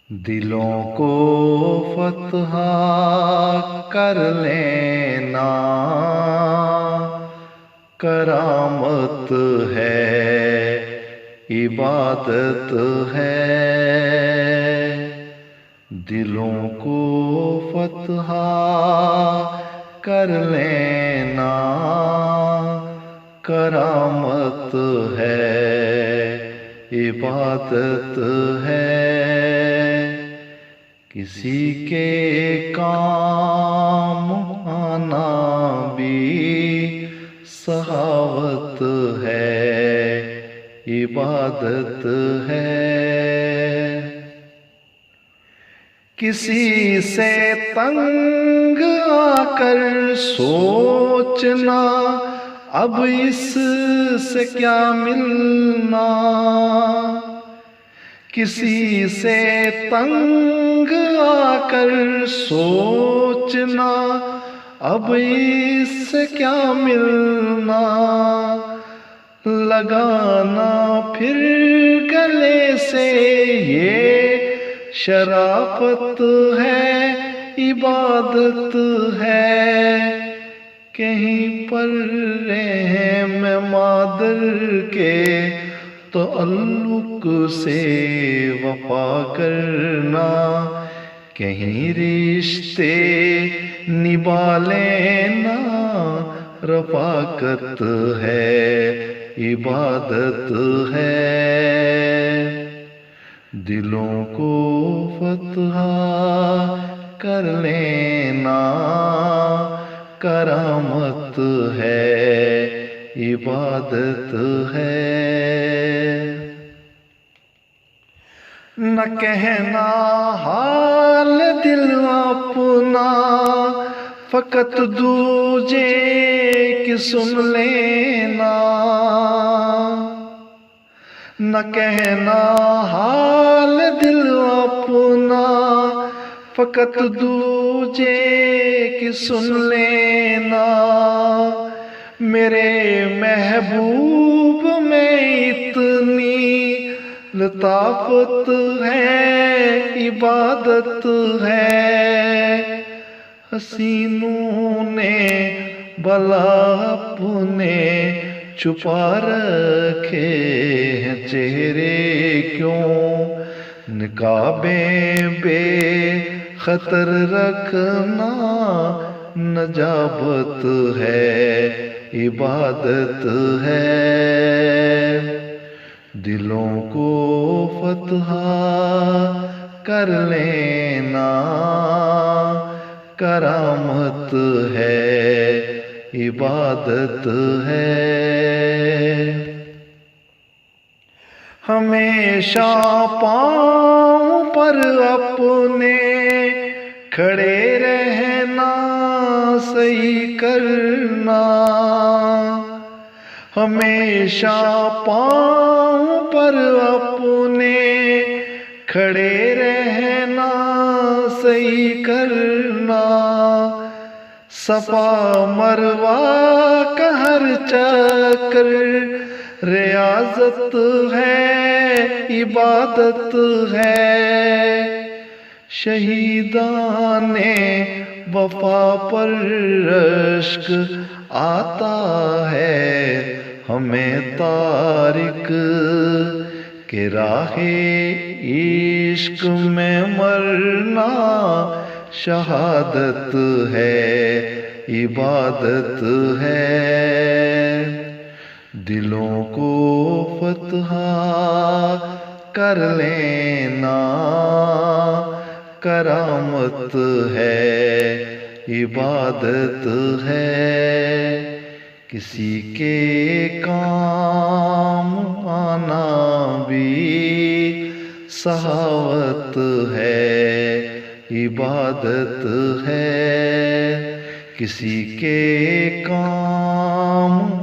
دلوں کو فتح کر لینا کرامت ہے، عبادت ہے۔ دلوں کو فتح کر لینا کرامت ہے، عبادت ہے۔ کسی کے کام آنا بھی سخاوت ہے، عبادت ہے۔ کسی سے تنگ آ کر سوچنا اب اس سے کیا ملنا، کسی سے تنگ آ کر سوچنا اب اس سے کیا ملنا، لگانا پھر گلے سے یہ شرافت ہے، عبادت ہے۔ کہیں پر رحم مادر کے تعلق سے وفا کرنا، کہیں رشتے نبھا لینا رفاقت ہے، عبادت ہے۔ دلوں کو فتح کر لینا کرامت ہے، عبادت ہے۔ نہ کہنا حال دل اپنا فقط دوجے کی سن لینا، نہ کہنا حال دل اپنا فقط دوجے کی سن لینا۔ میرے محبوب میں اتنی لطافت ہے، عبادت ہے۔ حسینوں نے بھلا اپنے چھپا رکھے ہیں چہرے کیوں، نقابیں بے خطر رکھنا نجابت ہے، عبادت ہے۔ دلوں کو فتح کر لینا کرامت ہے، عبادت ہے۔ ہمیشہ پاؤں پر اپنے کھڑے رہنا صحیح کرنا، ہمیشہ پاؤں پر اپنے کھڑے رہنا صحیح کرنا۔ صفا مروہ کا ہر چکر ریاضت ہے، عبادت ہے۔ شہیدان وفا پر رشک آتا ہے، ہمیں تارک کے راہ عشق میں مرنا شہادت ہے، عبادت ہے۔ دلوں کو فتح کر لینا کرامت ہے، عبادت ہے۔ کسی کے کام آنا بھی سخاوت ہے، عبادت ہے۔ کسی کے کام